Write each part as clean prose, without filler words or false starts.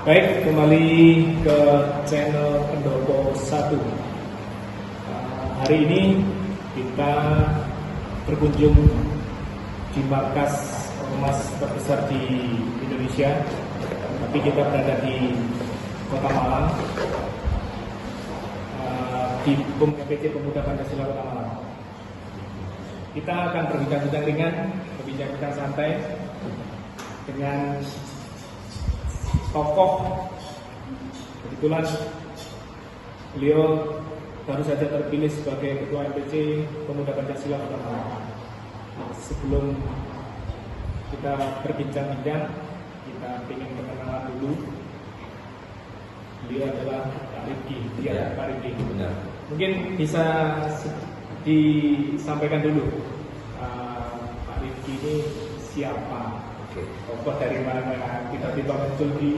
Baik, kembali ke channel Pendopo 1. Hari ini kita berkunjung di markas ormas terbesar di Indonesia, tapi kita berada di Kota Malang, di PUM MPC Pemuda Pancasila Kota Malang. Kita akan berbincang-bincang ringan, berbincang-bincang santai dengan tokoh. Kebetulan beliau baru saja terpilih sebagai Ketua MPC Pemuda Pancasila Kota Malang. Sebelum kita berbincang-bincang, kita ingin perkenalan dulu. Beliau adalah Pak Rifki. Dia Pak Rifki. Benar. Mungkin bisa disampaikan dulu, Pak Rifki ini siapa? Tokoh dari mana tiba-tiba muncul di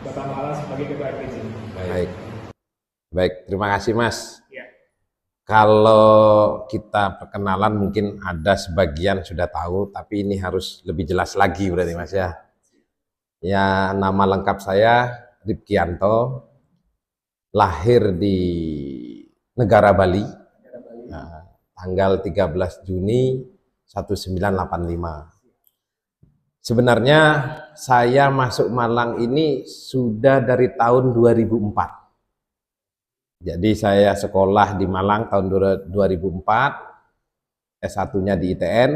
Kota Malang sebagai Ketua MPC. Baik, terima kasih Mas. Ya. Kalau kita perkenalan mungkin ada sebagian sudah tahu, tapi ini harus lebih jelas lagi berarti Mas ya. Ya, nama lengkap saya Rifkianto, lahir di negara Bali, tanggal 13 Juni 1985. Sebenarnya saya masuk Malang ini sudah dari tahun 2004. Jadi saya sekolah di Malang tahun 2004, S1-nya di ITN,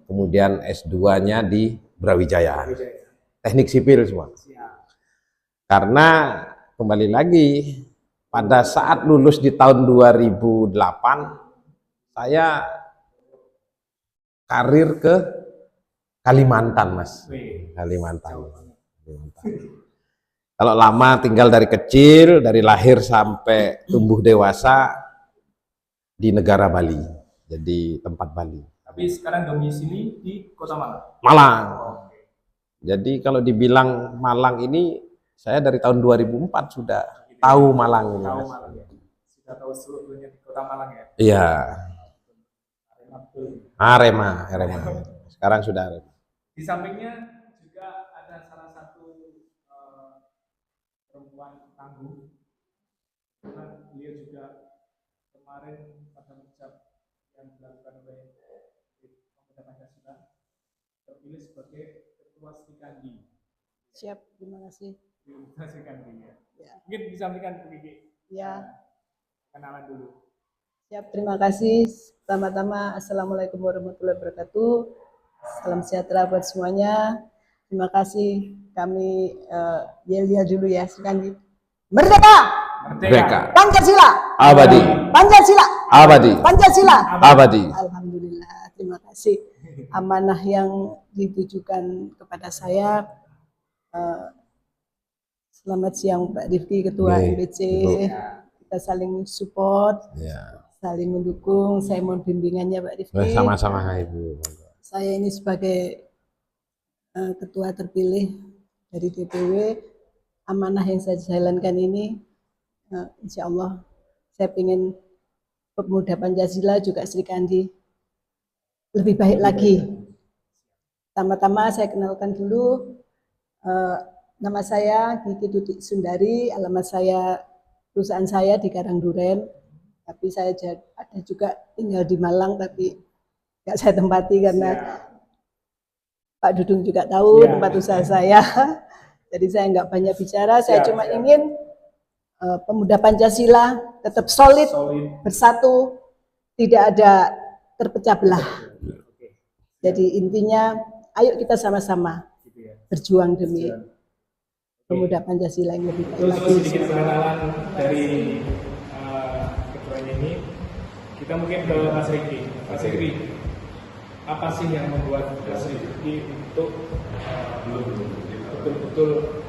kemudian S2-nya di Brawijaya. Teknik sipil semua. Karena kembali lagi, pada saat lulus di tahun 2008, saya karir ke Kalimantan, Mas. Kalimantan. Kalau lama tinggal dari kecil, dari lahir sampai tumbuh dewasa di negara Bali. Jadi tempat Bali. Tapi sekarang domisili di Kota Malang. Malang. Jadi kalau dibilang Malang ini, saya dari tahun 2004 sudah tahu Malang ini. Tahu Malang ya. Sudah tahu seluruhnya di Kota Malang ya. Iya. Arema. Sekarang sudah Arema. Di sampingnya juga ada salah satu perempuan tangguh, karena beliau juga kemarin pada ucap yang dilakukan oleh Pemuda Pancasila terpilih sebagai Ketua Srikandi. Siap, terima kasih. Ketua Srikandi ya. Ya. Mungkin disampaikan Bu Kiki. Ya. Kenalan dulu. Siap, terima kasih. Pertama-tama, Assalamualaikum warahmatullahi wabarakatuh. Salam sejahtera buat semuanya. Terima kasih. Kami yel-yel dulu ya, Srikandi. Merdeka! Merdeka. Pancasila! Abadi. Pancasila! Abadi. Pancasila! Abadi. Alhamdulillah, terima kasih. Amanah yang ditujukan kepada saya. Selamat siang Pak Rifki, Ketua MPC. Kita saling support, saling mendukung. Saya mohon bimbingannya Pak Rifki. Sama-sama Ibu. Saya ini sebagai ketua terpilih dari DPW, amanah yang saya jalankan ini, insya Allah saya ingin Pemuda Pancasila juga Srikandi lebih baik lagi. Pertama-tama saya kenalkan dulu, nama saya Kiki Tutik Sundari, alamat saya, perusahaan saya di Karangduren, tapi saya ada juga tinggal di Malang, tapi nggak saya tempati karena Pak Dudung juga tahu tempat usaha saya. Jadi saya nggak banyak bicara, saya cuma ingin Pemuda Pancasila tetap solid, bersatu, tidak ada terpecah belah. Jadi intinya, ayo kita sama-sama berjuang demi Pemuda Pancasila yang lebih baik lagi. Sedikit perkenalan dari ketua ini, kita mungkin ke Mas Rifki. Mas Rifki, apa sih yang membuat Mas Rifki untuk betul-betul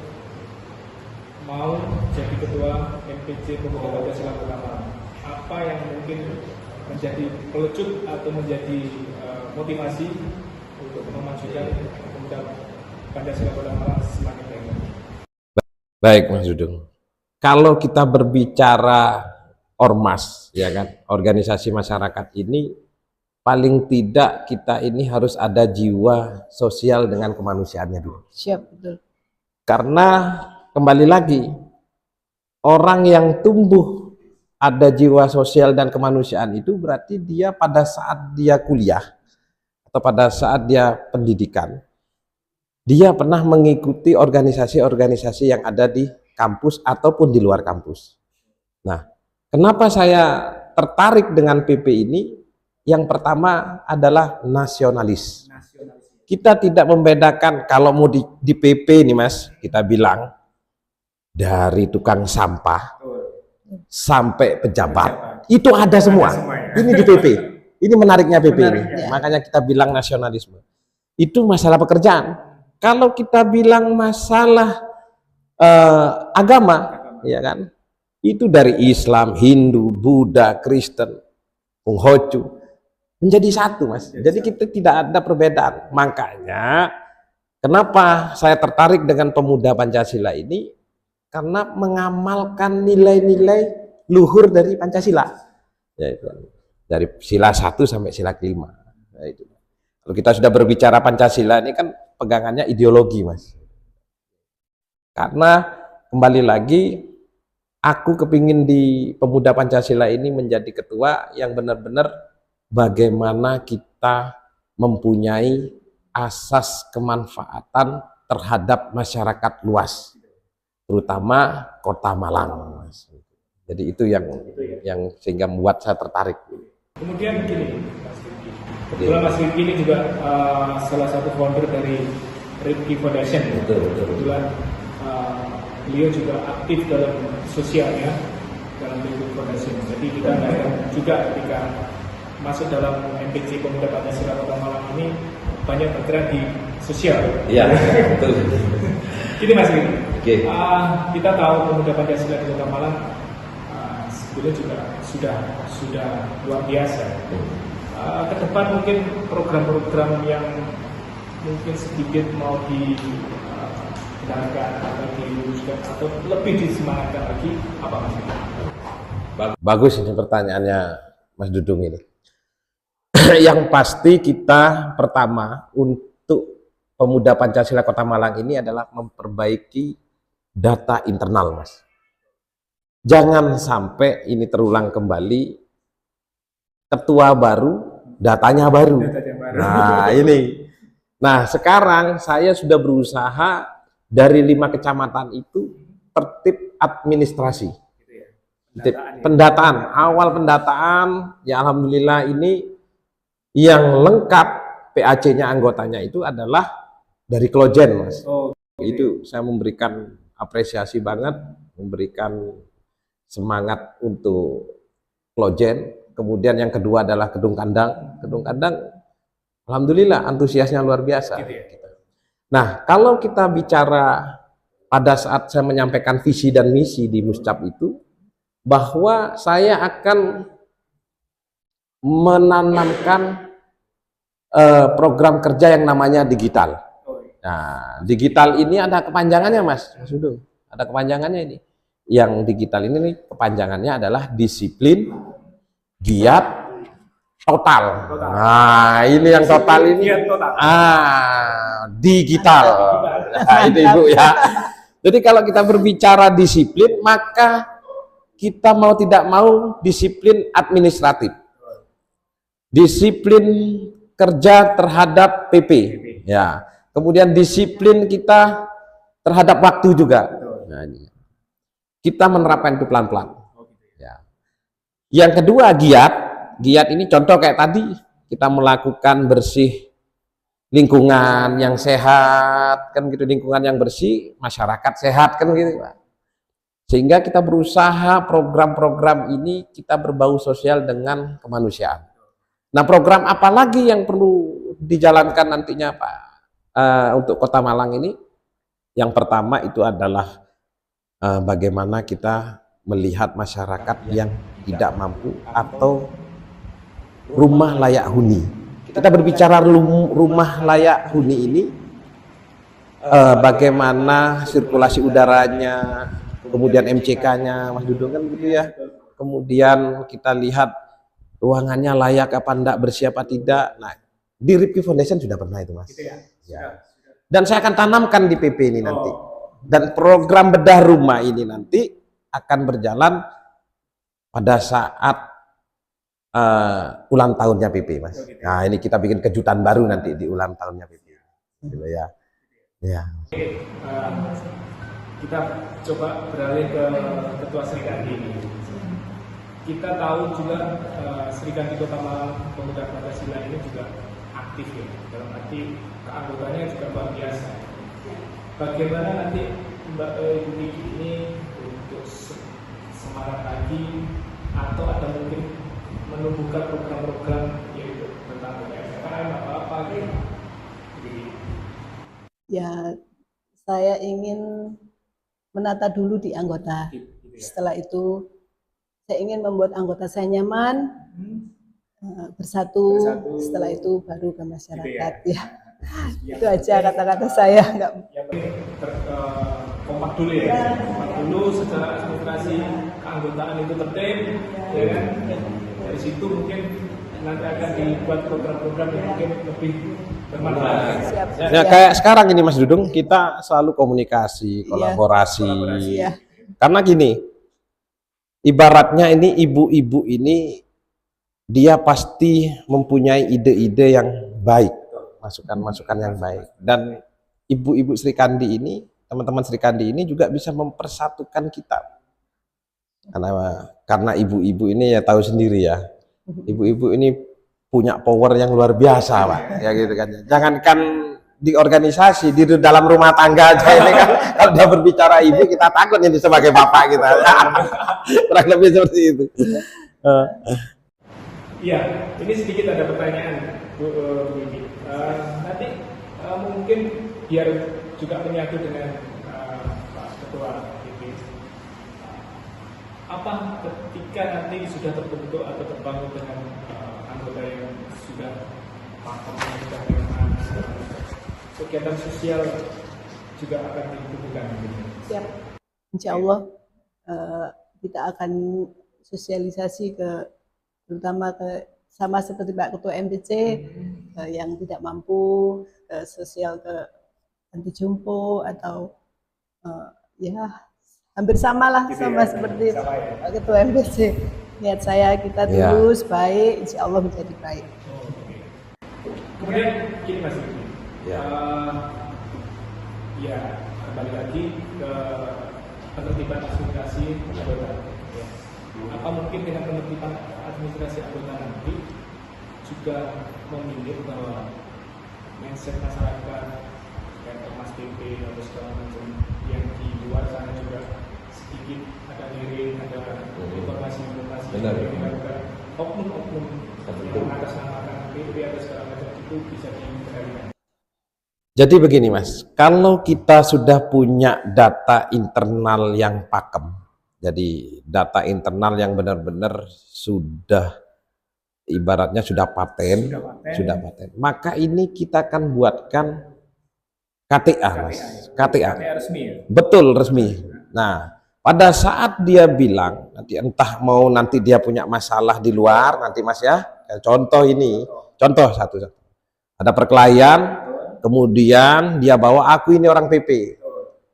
mau jadi ketua MPC Pemuda Pancasila Kota Malang? Apa yang mungkin menjadi pelecut atau menjadi motivasi untuk memajukan Pemuda Pancasila Kota Malang semakin baik? Baik Mas Dudung. Kalau kita berbicara ormas, ya kan, organisasi masyarakat ini, paling tidak kita ini harus ada jiwa sosial dengan kemanusiaannya dulu. Siap, betul. Karena kembali lagi, orang yang tumbuh ada jiwa sosial dan kemanusiaan itu berarti dia pada saat dia kuliah atau pada saat dia pendidikan, dia pernah mengikuti organisasi-organisasi yang ada di kampus ataupun di luar kampus. Nah, kenapa saya tertarik dengan PP ini? Yang pertama adalah nasionalis. Kita tidak membedakan, kalau mau di PP nih Mas, kita bilang dari tukang sampah sampai pejabat, itu ada semua. Ini di PP. Ini menariknya PP ini. Makanya kita bilang nasionalisme. Itu masalah pekerjaan. Kalau kita bilang masalah agama, ya kan? Itu dari Islam, Hindu, Buddha, Kristen, Konghucu menjadi satu, Mas. Jadi kita tidak ada perbedaan. Makanya kenapa saya tertarik dengan pemuda Pancasila ini? Karena mengamalkan nilai-nilai luhur dari Pancasila. Yaitu dari sila 1 sampai sila kelima. Nah, itu. Kalau kita sudah berbicara Pancasila ini kan pegangannya ideologi, Mas. Karena kembali lagi, aku kepingin di pemuda Pancasila ini menjadi ketua yang benar-benar bagaimana kita mempunyai asas kemanfaatan terhadap masyarakat luas, terutama Kota Malang, Mas. Jadi itu yang sehingga membuat saya tertarik. Kemudian begini, Mas Rifki. Kebetulan Mas Rifki ini juga salah satu founder dari Rifki Foundation. Kebetulan beliau juga aktif dalam sosialnya dalam Rifki Foundation. Jadi kita melihat juga ketika masuk dalam MPC Pemuda Pancasila Kota Malang ini banyak bergerak di sosial. Iya, betul. Ini Mas Rifki. Oke. Kita tahu Pemuda Pancasila di Kota Malang sebetulnya juga sudah luar biasa. Ke depan mungkin program-program yang mungkin sedikit mau dibenarkan atau diluruskan atau lebih disemangatkan lagi, apa Mas? Bagus ini pertanyaannya Mas Dudung ini. Yang pasti kita pertama untuk pemuda Pancasila Kota Malang ini adalah memperbaiki data internal, Mas. Jangan sampai ini terulang kembali, ketua baru, datanya baru. Nah ini. Nah sekarang saya sudah berusaha dari 5 kecamatan itu tertib administrasi. Pendataan, awal pendataan, ya alhamdulillah ini yang lengkap PAC-nya anggotanya itu adalah dari Klojen, Mas. Itu saya memberikan apresiasi banget, memberikan semangat untuk Klojen. Kemudian yang kedua adalah Kedung Kandang. Kedung Kandang, alhamdulillah antusiasnya luar biasa. Nah, kalau kita bicara pada saat saya menyampaikan visi dan misi di Muscap itu, bahwa saya akan menanamkan program kerja yang namanya digital. Nah, digital ini ada kepanjangannya, Mas Dudung. Ada kepanjangannya ini. Yang digital ini nih, kepanjangannya adalah disiplin, giat, total. Nah, ini yang total ini. Digital. Nah, itu Ibu ya. Jadi kalau kita berbicara disiplin, maka kita mau tidak mau disiplin administratif. Disiplin kerja terhadap PP. Ya. Kemudian disiplin kita terhadap waktu juga. Nah, ini. Kita menerapkan itu pelan-pelan. Ya. Yang kedua giat. Giat ini contoh kayak tadi kita melakukan bersih lingkungan yang sehat, kan gitu, lingkungan yang bersih, masyarakat sehat, kan gitu, Pak. Sehingga kita berusaha program-program ini kita berbau sosial dengan kemanusiaan. Nah, program apa lagi yang perlu dijalankan nantinya, Pak, untuk Kota Malang ini? Yang pertama itu adalah bagaimana kita melihat masyarakat yang tidak mampu atau rumah layak huni. Kita berbicara rumah layak huni ini, bagaimana sirkulasi udaranya, kemudian MCK-nya, Mas Dudung, kan gitu ya. Kemudian kita lihat ruangannya layak apa enggak, bersih apa tidak. Nah, di Rifki Foundation sudah pernah itu, Mas. Ya. Dan saya akan tanamkan di PP ini nanti. Dan program bedah rumah ini nanti akan berjalan pada saat ulang tahunnya PP, Mas. Nah, ini kita bikin kejutan baru nanti di ulang tahunnya PP. Gitu ya. Ya. Oke, kita coba beralih ke Ketua Sri Kandi. Kita tahu juga Sri Kandi Kota Malang Pemuda Pancasila ini juga aktif ya, dalam arti keanggotaannya juga luar biasa. Bagaimana nanti Mbak Ibu Kiki ini untuk semangat lagi atau ada mungkin menumbuhkan program-program yaitu tentang UMKM atau apa gitu? Ya, saya ingin menata dulu di anggota. Setelah itu, saya ingin membuat anggota saya nyaman, bersatu. Setelah itu baru ke masyarakat. Ya, itu aja kata-kata saya. Yang penting kompak dulu ya, kompak dulu secara administrasi keanggotaan itu tertib, ya kan? Dari situ mungkin nanti akan dibuat program-program yang mungkin lebih bermanfaat. Ya, kayak sekarang ini Mas Dudung, kita selalu komunikasi, kolaborasi. Ya. Karena gini, ibaratnya ini ibu-ibu ini dia pasti mempunyai ide-ide yang baik, masukan-masukan yang baik. Dan ibu-ibu Sri Kandi ini, teman-teman Sri Kandi ini juga bisa mempersatukan kita. Karena ibu-ibu ini ya tahu sendiri ya, ibu-ibu ini punya power yang luar biasa, Pak. Ya gitu kan. Jangankan di organisasi, di dalam rumah tangga aja ini kan, kalau dia berbicara ibu, kita takut ini sebagai bapak kita. Kurang lebih seperti itu. Iya, ini sedikit ada pertanyaan Bu Wiwi. Nanti mungkin biar juga menyatu dengan Pak Ketua PP. Apa ketika nanti sudah terbentuk atau terbangun dengan anggota yang sudah paham, sudah memang kegiatan sosial juga akan ditumbuhkan? Siap. Insya Allah kita akan sosialisasi terutama sama seperti Pak Ketua MPC yang tidak mampu, sosial ke anti jompo atau ya hampir sama lah gitu sama ya, seperti sama ya. Pak Ketua MPC. Niat saya kita tulus baik, insya Allah menjadi baik. Kemudian gini Mas Ibu, ya kembali lagi ke penertiban administrasi anggota. Ya. Apa mungkin dengan penertiban administrasi anggota nanti juga memilih bahwa mindset masyarakat kayak Mas PP atau segala macam yang di luar sana juga sedikit ada lirik, ada informasi-informasi yang dilakukan oknum-oknum yang mengatasnamakan PP atau segala macam itu bisa dikendalikan. Jadi begini Mas, kalau kita sudah punya data internal yang pakem, jadi data internal yang benar-benar sudah ibaratnya sudah paten, maka ini kita akan buatkan KTA, Mas. KTA resmi ya? Betul, resmi. Nah, pada saat dia bilang, nanti entah mau nanti dia punya masalah di luar, nanti Mas ya, contoh ini, contoh satu. Ada perkelahian, kemudian dia bawa aku ini orang PP.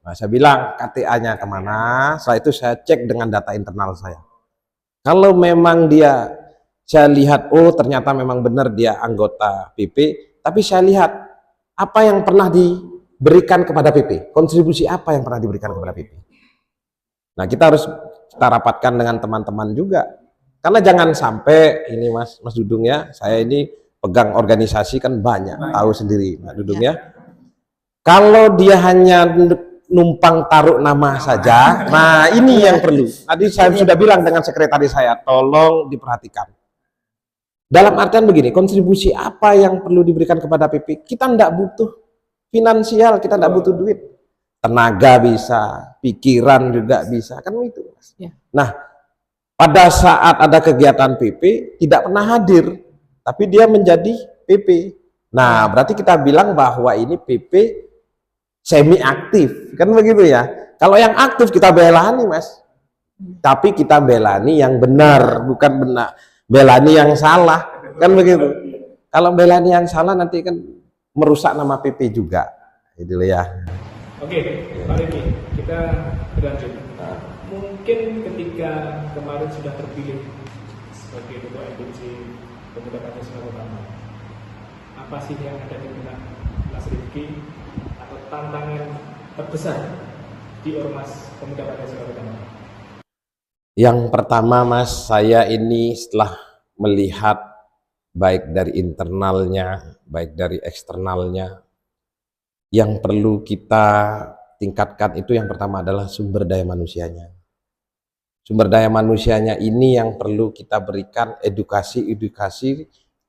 Nah, saya bilang KTA-nya kemana, setelah itu saya cek dengan data internal saya. Kalau memang saya lihat, oh ternyata memang benar dia anggota PP, tapi saya lihat apa yang pernah diberikan kepada PP, kontribusi apa yang pernah diberikan kepada PP. Nah, kita harus kita rapatkan dengan teman-teman juga. Karena jangan sampai, ini Mas Dudung ya, saya ini pegang organisasi kan banyak, tahu sendiri Mas Dudung ya. Kalau dia hanya numpang taruh nama saja, nah ini yang perlu. Tadi saya sudah bilang dengan sekretaris saya, tolong diperhatikan. Dalam artian begini, kontribusi apa yang perlu diberikan kepada PP? Kita tidak butuh finansial, kita tidak butuh duit. Tenaga bisa, pikiran juga bisa, kan itu. Nah, pada saat ada kegiatan PP, tidak pernah hadir, tapi dia menjadi PP. Nah, berarti kita bilang bahwa ini PP semi aktif, kan begitu ya. Kalau yang aktif kita belani Mas, tapi kita belani yang benar, bukan belani yang salah, kan begitu. Kalau belani yang salah nanti kan merusak nama PP juga, gitu ya. Oke, Pak Riki, kita berlanjut. Mungkin ketika kemarin sudah terpilih sebagai ketua MPC Pemuda Pancasila Utama, apa sih yang ada di benak Mas Rifki atau tantangan terbesar di Ormas Pemuda Pancasila Utama? Yang pertama Mas, saya ini setelah melihat baik dari internalnya, baik dari eksternalnya, yang perlu kita tingkatkan itu yang pertama adalah sumber daya manusianya. Sumber daya manusianya ini yang perlu kita berikan edukasi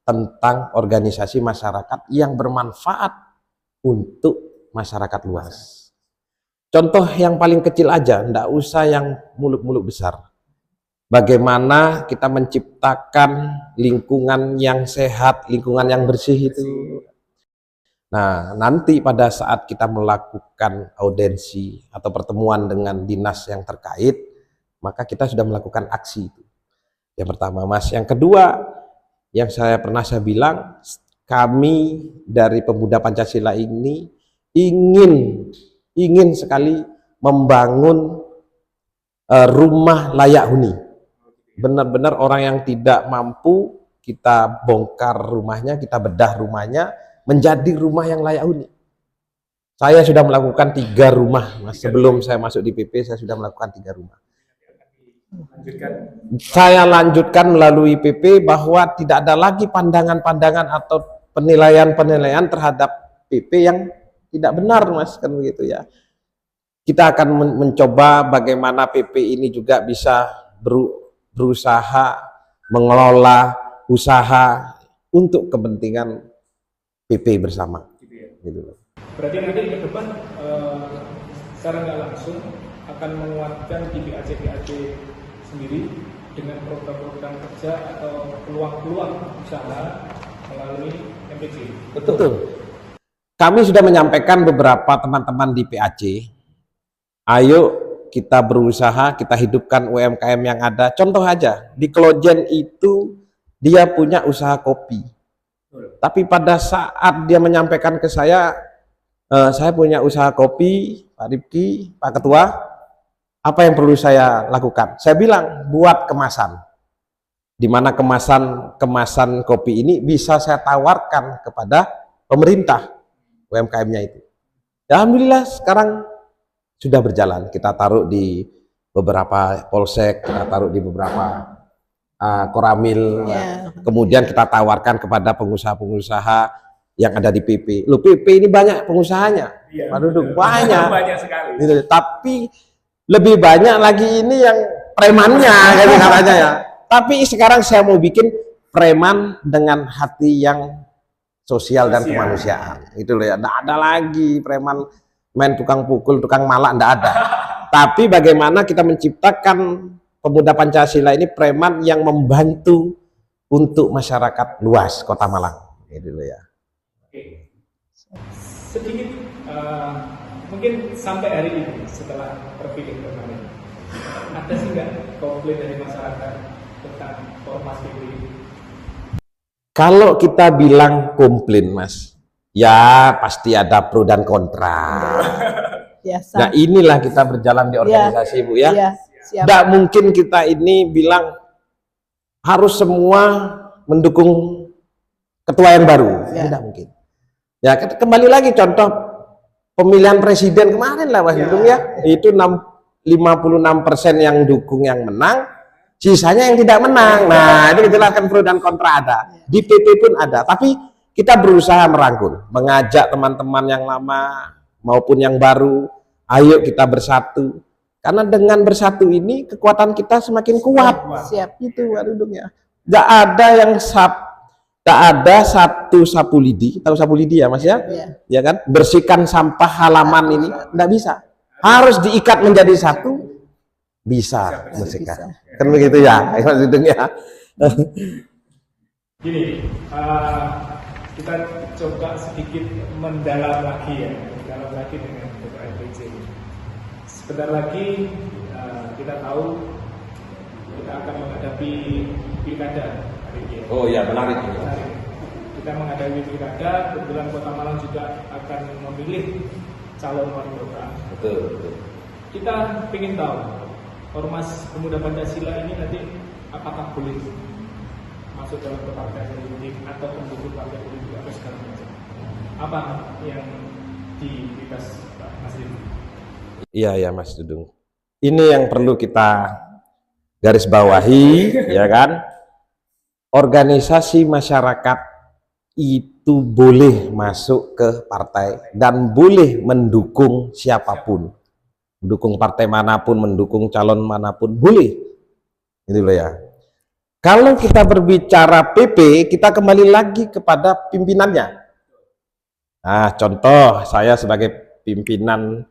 tentang organisasi masyarakat yang bermanfaat untuk masyarakat luas. Contoh yang paling kecil aja, enggak usah yang muluk-muluk besar. Bagaimana kita menciptakan lingkungan yang sehat, lingkungan yang bersih itu. Nah, nanti pada saat kita melakukan audensi atau pertemuan dengan dinas yang terkait, maka kita sudah melakukan aksi itu. Yang pertama, Mas. Yang kedua, yang saya bilang, kami dari Pemuda Pancasila ini ingin sekali membangun rumah layak huni. Benar-benar orang yang tidak mampu, kita bongkar rumahnya, kita bedah rumahnya, menjadi rumah yang layak huni. Saya sudah melakukan 3 rumah, Mas. Sebelum saya masuk di PP, saya sudah melakukan 3 rumah. Saya lanjutkan melalui PP bahwa tidak ada lagi pandangan-pandangan atau penilaian-penilaian terhadap PP yang tidak benar, Mas, kan begitu ya. Kita akan mencoba bagaimana PP ini juga bisa berusaha mengelola usaha untuk kepentingan PP bersama. Gitu. Berarti nanti ke depan secara nggak langsung akan menguatkan di PAC sendiri dengan program-program kerja atau peluang-peluang usaha melalui MPC. Betul. Kami sudah menyampaikan beberapa teman-teman di PAC, ayo kita berusaha, kita hidupkan UMKM yang ada. Contoh aja, di Klojen itu dia punya usaha kopi. Tapi pada saat dia menyampaikan ke saya punya usaha kopi, Pak Rifki, Pak Ketua, apa yang perlu saya lakukan? Saya bilang, buat kemasan. Di mana kemasan kopi ini bisa saya tawarkan kepada pemerintah, UMKM-nya itu. Alhamdulillah sekarang sudah berjalan. Kita taruh di beberapa polsek, kita taruh di beberapa koramil, kemudian kita tawarkan kepada pengusaha-pengusaha yang ada di PP. Loh, PP ini banyak pengusahanya, Pak Dudung, banyak sekali. Gitu. Tapi lebih banyak lagi ini yang premannya, kan katanya ya. Tapi sekarang saya mau bikin preman dengan hati yang sosial dan kemanusiaan. Itu loh ya. Nggak ada lagi preman main tukang pukul, tukang malak, nggak ada. Tapi bagaimana kita menciptakan Pemuda Pancasila ini preman yang membantu untuk masyarakat luas Kota Malang. Gitu loh ya. Oke. Sedikit mungkin sampai hari ini setelah terpilih kemarin, ada sih nggak komplain dari masyarakat tentang ormas PP? Kalau kita bilang komplain, Mas, ya pasti ada pro dan kontra. Nah, inilah kita berjalan di organisasi, Bu ya. Tidak mungkin kita ini bilang harus semua mendukung ketua yang baru. Tidak mungkin. Ya, kembali lagi contoh pemilihan presiden kemarin lah, Mas Dudung ya. Itu 56% yang dukung yang menang, sisanya yang tidak menang. Nah, itu dijelaskan pro dan kontra ada. Di PP pun ada. Tapi kita berusaha merangkul, mengajak teman-teman yang lama maupun yang baru, ayo kita bersatu. Karena dengan bersatu ini kekuatan kita semakin kuat. Siap. Itu Pak Dudung ya. Tidak ada yang tak ada satu sapu lidi, tahu sapu lidi ya Mas ya? Ya kan? Bersihkan sampah halaman ini tidak bisa. Harus diikat menjadi satu, bisa bersihkan. Kan begitu ya, Mas Dudung ya. Gini, kita coba sedikit mendalam lagi ya, mendalam lagi dengan Ketua MPC. Sebentar lagi kita tahu kita akan menghadapi pilkada. Oh iya, menarik. Kita menghadapi pilkada, kebetulan Kota Malang juga akan memilih calon wali kota. Betul. Kita ingin tahu Ormas Pemuda Pancasila ini nanti apakah boleh masuk dalam partai politik atau pendukung partai politik atau segala macam. Apa yang dibahas Pak Mas Rindy? Iya Mas Dudung. Ini yang perlu kita garis bawahi, ya kan? Organisasi masyarakat itu boleh masuk ke partai dan boleh mendukung siapapun, mendukung partai manapun, mendukung calon manapun, boleh. Ini loh ya. Kalau kita berbicara PP, kita kembali lagi kepada pimpinannya. Nah, contoh saya sebagai pimpinan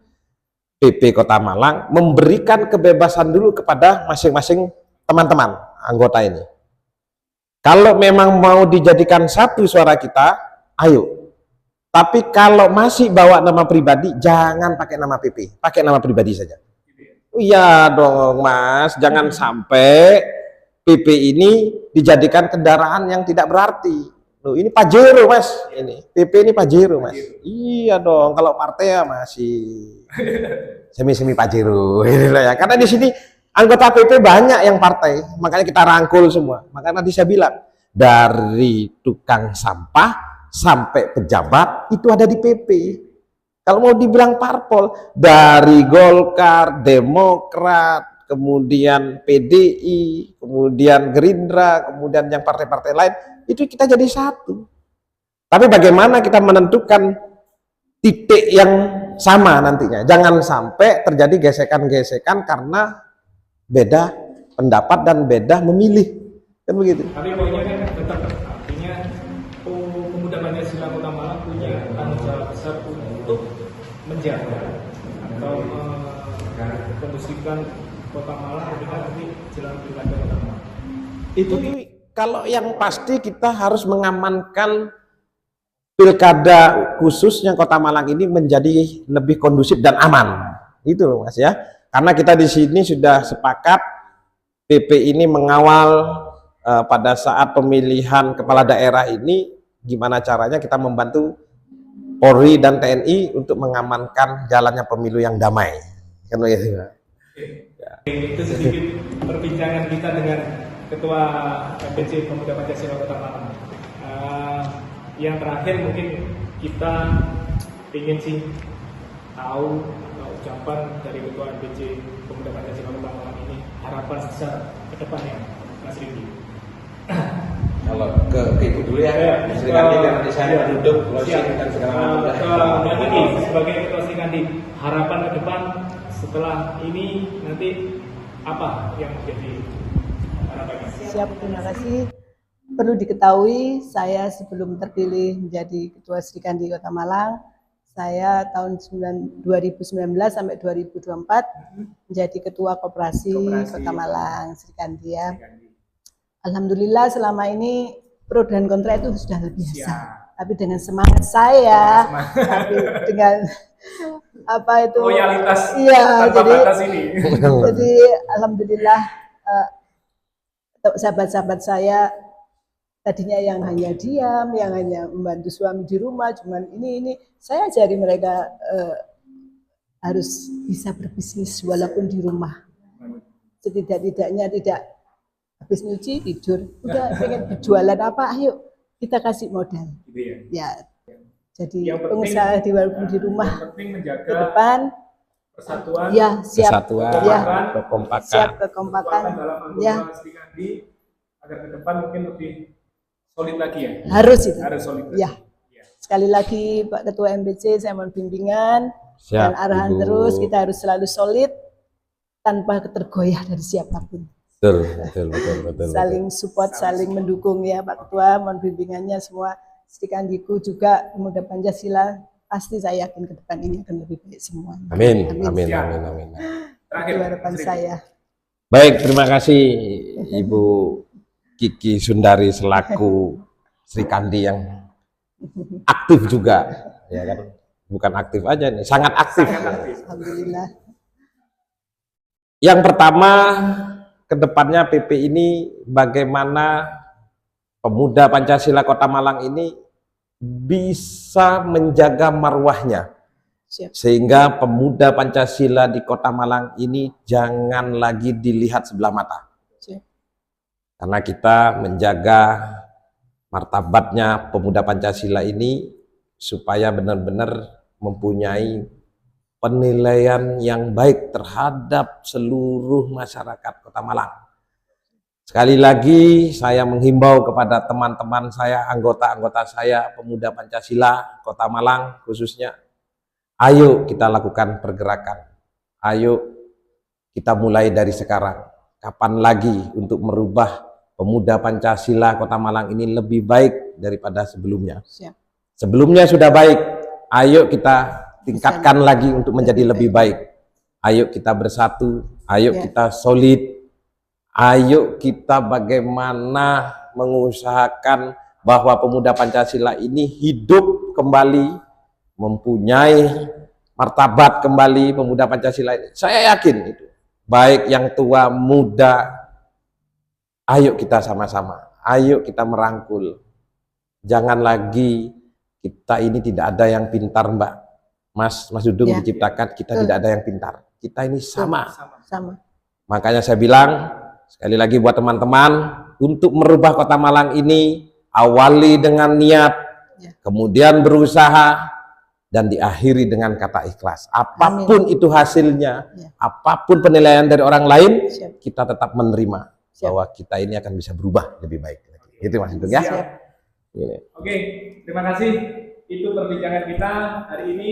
PP Kota Malang memberikan kebebasan dulu kepada masing-masing teman-teman anggota ini. Kalau memang mau dijadikan satu suara kita, ayo. Tapi kalau masih bawa nama pribadi, jangan pakai nama PP, pakai nama pribadi saja. Iya dong Mas, jangan sampai PP ini dijadikan kendaraan yang tidak berarti. Loh, ini Pajero Mas, ini PP ini Pajero Mas. Iya dong, kalau partai ya masih semi-semi Pajero ya. Karena di sini anggota PP banyak yang partai, makanya kita rangkul semua. Makanya tadi saya bilang dari tukang sampah sampai pejabat itu ada di PP. Kalau mau dibilang parpol, dari Golkar, Demokrat, kemudian PDI, kemudian Gerindra, kemudian yang partai-partai lain, itu kita jadi satu. Tapi bagaimana kita menentukan titik yang sama nantinya? Jangan sampai terjadi gesekan-gesekan karena beda pendapat dan beda memilih, kan begitu. Tapi poinnya kan tetap, artinya Pemuda Pancasila Kota Malang punya tanggung jawab besar untuk menjaga atau mengkondisikan Kota Malang ketika nanti jelang pilkada Kota Malang. Itu kalau yang pasti kita harus mengamankan pilkada khususnya Kota Malang ini menjadi lebih kondusif dan aman. Itu loh Mas ya. Karena kita di sini sudah sepakat PP ini mengawal pada saat pemilihan kepala daerah ini gimana caranya kita membantu Polri dan TNI untuk mengamankan jalannya pemilu yang damai. Kan begitu. Itu sedikit perbincangan kita dengan Ketua MPC Pemuda Pancasila Kota Malang. Yang terakhir mungkin kita ingin sih tahu ucapan dari Ketua MPC Pemuda Pancasila Kota Malang ini, harapan besar ke depannya, Mas Rindy. Kalau ke Ibu dulu ya, Sri Kandi nanti saya duduk closing dan segala macam. Sebagai Ketua Sri Kandi, harapan ke depan setelah ini nanti apa yang menjadi harapannya? Siap, terima kasih. Perlu diketahui, saya sebelum terpilih menjadi Ketua Sri Kandi Kota Malang, saya tahun 2019 sampai 2024 menjadi Ketua Koperasi Kota Malang Sri Kandi ya. Alhamdulillah selama ini pro dan kontra itu sudah biasa. Tapi dengan semangat saya, tapi dengan apa itu loyalitas tanpa batas ini. Jadi alhamdulillah sahabat-sahabat saya tadinya yang hanya diam, yang hanya membantu suami di rumah, cuman ini saya ajari mereka harus bisa berbisnis walaupun di rumah. Setidak-tidaknya tidak habis nyuci tidur, udah pengen berjualan apa, ayo kita kasih modal. Ya, jadi pengusaha di walaupun di rumah ke depan persatuan, ya siap, ya kekompakan, siap kekompakan, ya agar ke depan mungkin lebih solid lagi ya. Harus itu. Harus solid. Ya. Sekali lagi Pak Ketua MPC saya mohon bimbingan dan arahan terus, kita harus selalu solid tanpa tergoyah dari siapapun. Betul. Saling support, saling mendukung ya Pak Ketua, mohon bimbingannya semua. Sri Kandiku juga Pemuda Pancasila, pasti saya yakin ke depan ini akan lebih baik semua. Amin. Itu harapan saya. Baik, terima kasih Ibu Kiki Sundari selaku Sri Kandi yang aktif juga, ya kan? Bukan aktif aja nih, sangat aktif. Alhamdulillah. Yang pertama, kedepannya PP ini bagaimana pemuda Pancasila Kota Malang ini bisa menjaga marwahnya, Siap. Sehingga pemuda Pancasila di Kota Malang ini jangan lagi dilihat sebelah mata. Siap. Karena kita menjaga martabatnya pemuda Pancasila ini supaya benar-benar mempunyai penilaian yang baik terhadap seluruh masyarakat Kota Malang. Sekali lagi saya menghimbau kepada teman-teman saya, anggota-anggota saya, pemuda Pancasila Kota Malang khususnya, ayo kita lakukan pergerakan. Ayo kita mulai dari sekarang. Kapan lagi untuk merubah pemuda Pancasila Kota Malang ini lebih baik daripada sebelumnya. Siap. Sebelumnya sudah baik, ayo kita tingkatkan lagi untuk menjadi lebih baik. Ayo kita bersatu, ayo kita solid, ayo kita bagaimana mengusahakan bahwa pemuda Pancasila ini hidup kembali, mempunyai martabat kembali pemuda Pancasila ini. Saya yakin itu. Baik yang tua, muda, ayo kita sama-sama, ayo kita merangkul. Jangan lagi kita ini tidak ada yang pintar, Mbak. Mas Dudung diciptakan kita tidak ada yang pintar. Kita ini sama. Sama. Makanya saya bilang sekali lagi buat teman-teman, untuk merubah Kota Malang ini awali dengan niat, kemudian berusaha, dan diakhiri dengan kata ikhlas. Apapun itu hasilnya, apapun penilaian dari orang lain, kita tetap menerima bahwa kita ini akan bisa berubah lebih baik. Itu Mas Dudung ya. Oke, terima kasih. Itu perbincangan kita hari ini.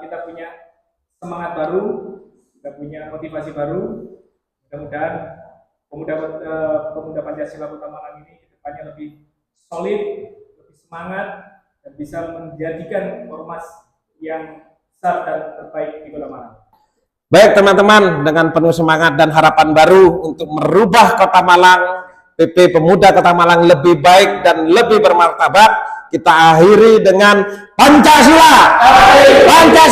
Kita punya semangat baru, kita punya motivasi baru. Mudah-mudahan pemuda Pancasila Kota Malang ini kedepannya lebih solid, lebih semangat, dan bisa menjadikan ormas yang besar dan terbaik di Kota Malang. Baik teman-teman, dengan penuh semangat dan harapan baru untuk merubah Kota Malang, PP Pemuda Kota Malang lebih baik dan lebih bermartabat, kita akhiri dengan Pancasila. Pancasila.